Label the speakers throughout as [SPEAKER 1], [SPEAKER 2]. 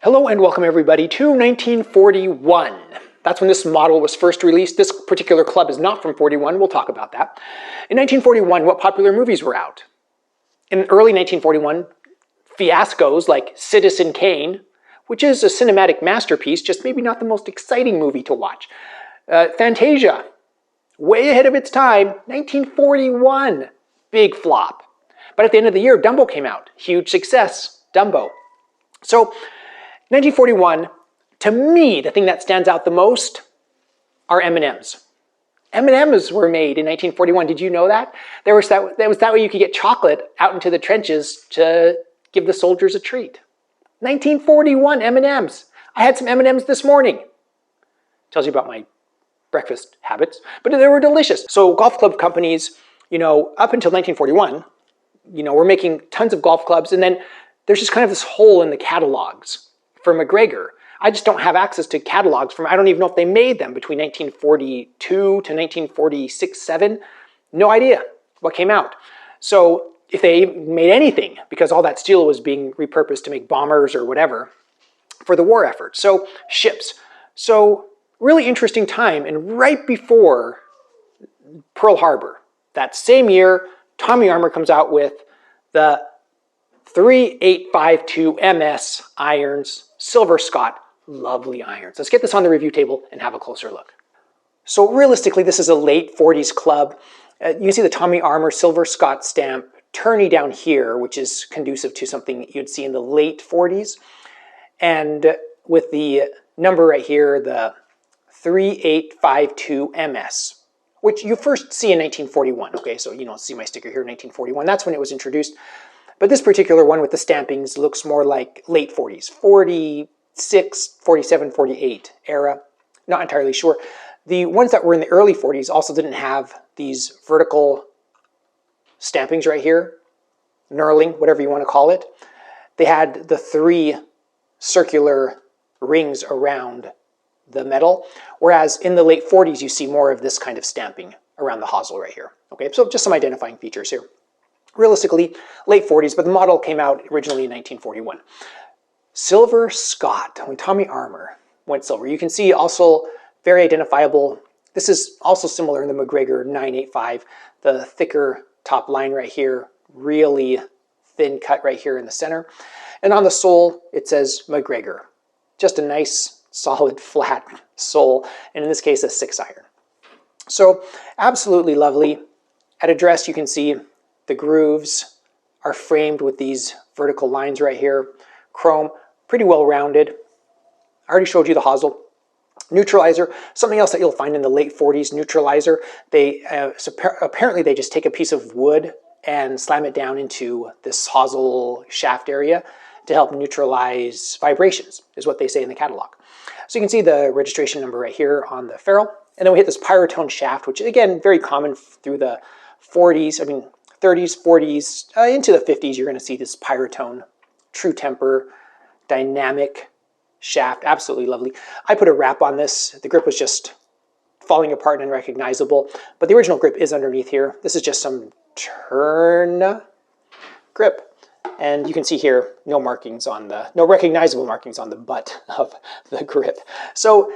[SPEAKER 1] Hello and welcome everybody to 1941. That's when this model was first released. This particular club is not from 41, we'll talk about that. In 1941, what popular movies were out? In early 1941, fiascos like Citizen Kane, which is a cinematic masterpiece, just maybe not the most exciting movie to watch. Fantasia, way ahead of its time, 1941, big flop. But at the end of the year, Dumbo came out, huge success, Dumbo. So 1941, to me, the thing that stands out the most are M&Ms. M&Ms were made in 1941. Did you know that? That was that way you could get chocolate out into the trenches to give the soldiers a treat. 1941 M&Ms. I had some M&Ms this morning. Tells you about my breakfast habits, but they were delicious. So golf club companies, up until 1941, were making tons of golf clubs, and then there's just kind of this hole in the catalogs. For MacGregor, I just don't have access to catalogs I don't even know if they made them between 1942 to 1946, 7. No idea what came out. So if they made anything, because all that steel was being repurposed to make bombers or whatever for the war effort. So ships. So really interesting time, and right before Pearl Harbor, that same year, Tommy Armour comes out with the 3852 MS irons, silver Scot, lovely irons. Let's get this on the review table and have a closer look. So realistically, this is a late 40s club. You can see the Tommy Armour silver Scot stamp, Tourney down here, which is conducive to something you'd see in the late 40s. And with the number right here, the 3852 MS, which you first see in 1941. Okay, so see my sticker here, 1941. That's when it was introduced. But this particular one with the stampings looks more like late 40s, 46, 47, 48 era. Not entirely sure. The ones that were in the early 40s also didn't have these vertical stampings right here, knurling, whatever you want to call it. They had the 3 circular rings around the metal, whereas in the late 40s you see more of this kind of stamping around the hosel right here. Okay, so just some identifying features here. Realistically, late 40s, but the model came out originally in 1941. Silver Scot, when Tommy Armour went silver. You can see also very identifiable. This is also similar in the MacGregor 985, the thicker top line right here, really thin cut right here in the center. And on the sole, it says MacGregor. Just a nice, solid, flat sole, and in this case, a 6-iron. So absolutely lovely. At address, you can see the grooves are framed with these vertical lines right here. Chrome, pretty well rounded. I already showed you the hosel. Neutralizer, something else that you'll find in the late 40s, neutralizer. Apparently they just take a piece of wood and slam it down into this hosel shaft area to help neutralize vibrations, is what they say in the catalog. So you can see the registration number right here on the ferrule. And then we hit this pyrotone shaft, which again, very common through the 40s, 30s, 40s, into the 50s, you're going to see this pyrotone, true temper, dynamic shaft, absolutely lovely. I put a wrap on this. The grip was just falling apart and unrecognizable, but the original grip is underneath here. This is just some turn grip. And you can see here, no recognizable markings on the butt of the grip. So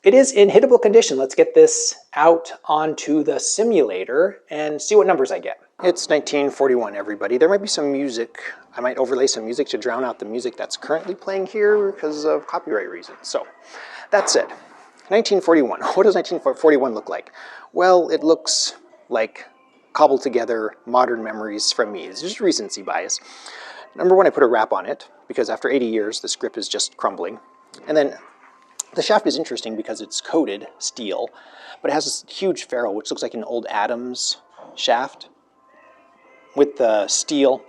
[SPEAKER 1] it is in hittable condition. Let's get this out onto the simulator and see what numbers I get. It's 1941, everybody. There might be some music. I might overlay some music to drown out the music that's currently playing here because of copyright reasons. So, that said, 1941. What does 1941 look like? Well, it looks like cobbled together modern memories from me. It's just recency bias. Number one, I put a wrap on it because after 80 years, this grip is just crumbling. And then the shaft is interesting because it's coated steel, but it has this huge ferrule, which looks like an old Adams shaft with the steel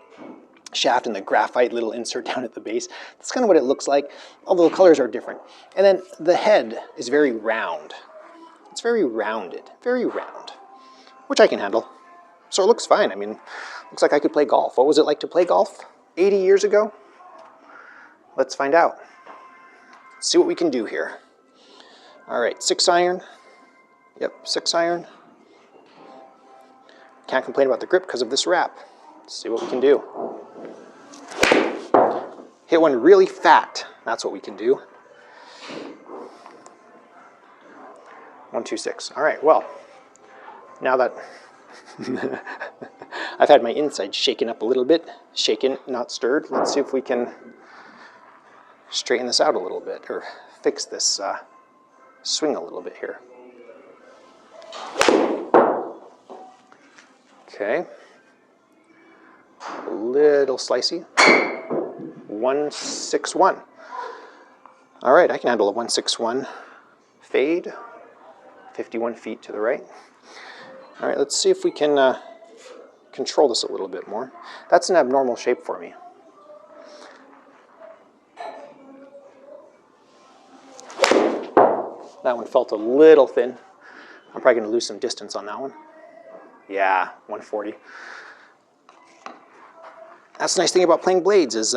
[SPEAKER 1] shaft and the graphite little insert down at the base. That's kind of what it looks like, although the colors are different. And then the head is very round. It's very rounded, very round, which I can handle. So it looks fine. Looks like I could play golf. What was it like to play golf 80 years ago? Let's find out. See what we can do here. All right, 6-iron. Yep, 6-iron. Can't complain about the grip because of this wrap. Let's see what we can do. hit one really fat. That's what we can do. 126. All right, well, now that I've had my inside shaken up a little bit, shaken, not stirred, let's see if we can straighten this out a little bit, or fix this swing a little bit here. Okay. A little slicey. 161. All right, I can handle a 161 fade. 51 feet to the right. All right, let's see if we can control this a little bit more. That's an abnormal shape for me. That one felt a little thin. I'm probably going to lose some distance on that one. Yeah, 140. That's the nice thing about playing blades is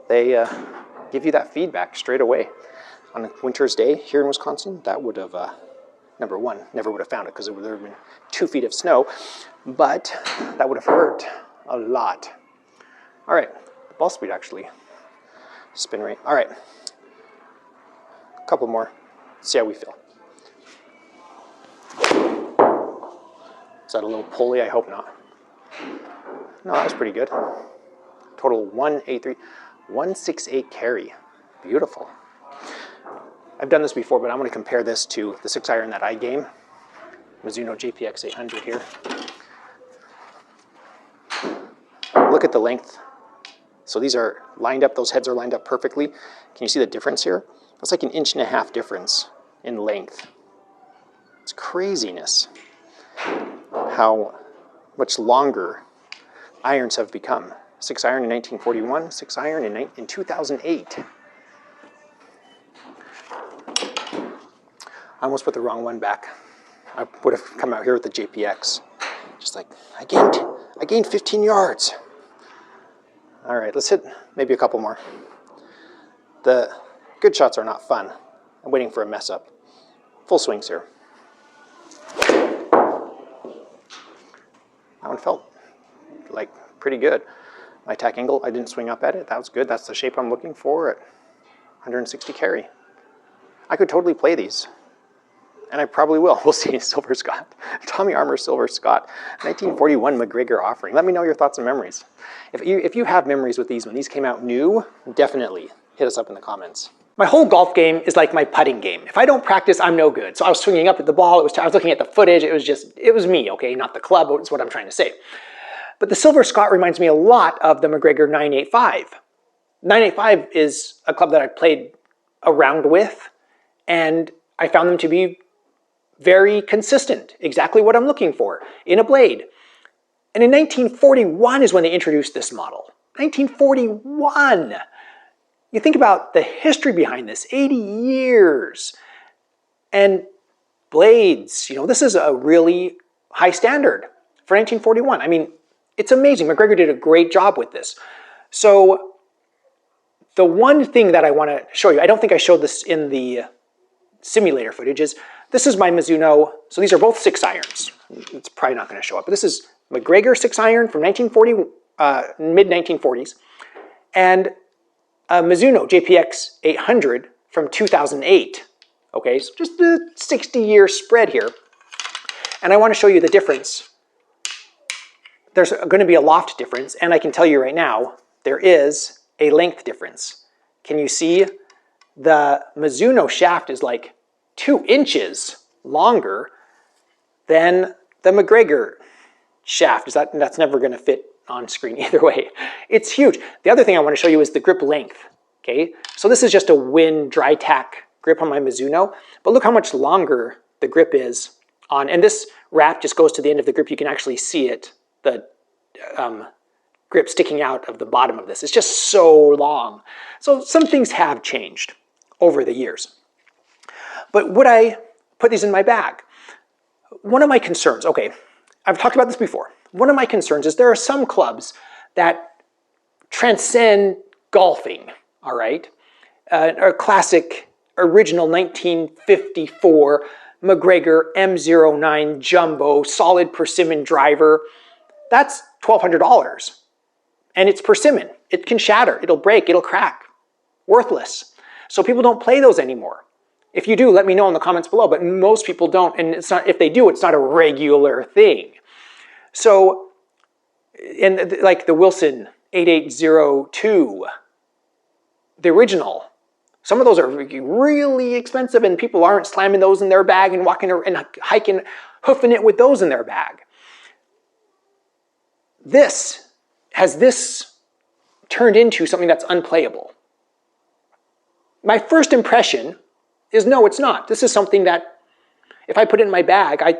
[SPEAKER 1] they give you that feedback straight away. On a winter's day here in Wisconsin, that would have, number one, never would have found it because there would have been 2 feet of snow, but that would have hurt a lot. All right, the ball speed actually, spin rate. All right, a couple more, see how we feel. Is that a little pulley? I hope not. No, that was pretty good. Total 183, 168 carry. Beautiful. I've done this before, but I'm going to compare this to the 6-iron that I game. Mizuno JPX 800 here. Look at the length. So these are lined up, those heads are lined up perfectly. Can you see the difference here? That's like an 1.5 inch difference in length. It's craziness how much longer irons have become. 6-iron in 1941, 6-iron in 2008. I almost put the wrong one back. I would have come out here with the JPX. Just like, I gained 15 yards. All right, let's hit maybe a couple more. The good shots are not fun. I'm waiting for a mess up. Full swings here. That one felt like pretty good. My attack angle, I didn't swing up at it. That was good. That's the shape I'm looking for at 160 carry. I could totally play these. And I probably will. We'll see. Silver Scot. Tommy Armour Silver Scot. 1941 MacGregor offering. Let me know your thoughts and memories. If you have memories with these when these came out new, definitely hit us up in the comments. My whole golf game is like my putting game. If I don't practice, I'm no good. So I was swinging up at the ball. I was looking at the footage. It was me, okay? Not the club, is what I'm trying to say. But the Silver Scot reminds me a lot of the MacGregor 985. 985 is a club that I played around with, and I found them to be very consistent, exactly what I'm looking for in a blade. And in 1941 is when they introduced this model. 1941! You think about the history behind this, 80 years. And blades, this is a really high standard for 1941. I mean, it's amazing. MacGregor did a great job with this. So the one thing that I want to show you, I don't think I showed this in the simulator footage, is this is my Mizuno. So these are both 6-irons. It's probably not going to show up, but this is MacGregor 6-iron from 1940, mid-1940s, and a Mizuno JPX 800 from 2008. Okay, so just a 60-year spread here. And I want to show you the difference. There's going to be a loft difference, and I can tell you right now, there is a length difference. Can you see? The Mizuno shaft is like 2 inches longer than the MacGregor shaft. That's never going to fit on screen either way. It's huge. The other thing I want to show you is the grip length. Okay, so this is just a Win dry tack grip on my Mizuno, but look how much longer the grip is on, and this wrap just goes to the end of the grip. You can actually see it, the grip sticking out of the bottom of this. It's just so long. So some things have changed over the years. But would I put these in my bag? One of my concerns, okay, I've talked about this before. One of my concerns is there are some clubs that transcend golfing, all right? A classic, original 1954 MacGregor M09 Jumbo solid persimmon driver. That's $1,200, and it's persimmon. It can shatter, it'll break, it'll crack. Worthless. So people don't play those anymore. If you do, let me know in the comments below, but most people don't, and it's not, if they do, it's not a regular thing. So, and like the Wilson 8802, the original, some of those are really expensive and people aren't slamming those in their bag and walking and hiking, hoofing it with those in their bag. Has this turned into something that's unplayable? My first impression is no, it's not. This is something that if I put it in my bag, I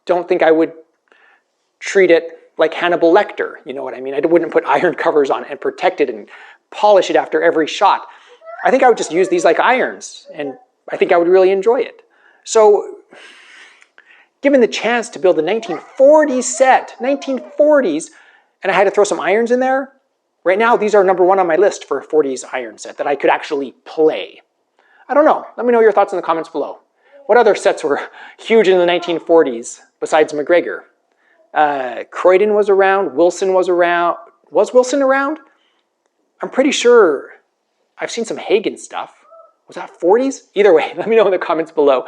[SPEAKER 1] don't think I would treat it like Hannibal Lecter. You know what I mean? I wouldn't put iron covers on it and protect it and polish it after every shot. I think I would just use these like irons, and I think I would really enjoy it. So, given the chance to build a 1940s set, 1940s, and I had to throw some irons in there, right now these are number one on my list for a 40s iron set that I could actually play. I don't know. Let me know your thoughts in the comments below. What other sets were huge in the 1940s besides MacGregor? Croydon was around. Wilson was around. Was Wilson around? I'm pretty sure I've seen some Hagen stuff. Was that 40s? Either way, let me know in the comments below.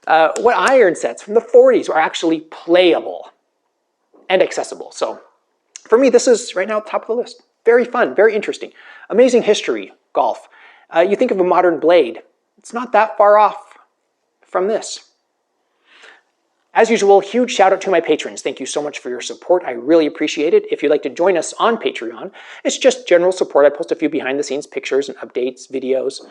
[SPEAKER 1] What iron sets from the 40s are actually playable and accessible. So for me, this is right now at the top of the list. Very fun, very interesting. Amazing history, golf. You think of a modern blade. It's not that far off from this. As usual, huge shout out to my patrons. Thank you so much for your support. I really appreciate it. If you'd like to join us on Patreon, it's just general support. I post a few behind the scenes pictures and updates, videos.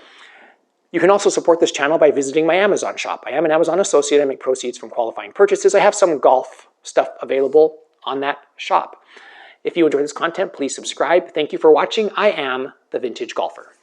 [SPEAKER 1] You can also support this channel by visiting my Amazon shop. I am an Amazon associate. I make proceeds from qualifying purchases. I have some golf stuff available on that shop. If you enjoy this content, please subscribe. Thank you for watching. I am the Vintage Golfer.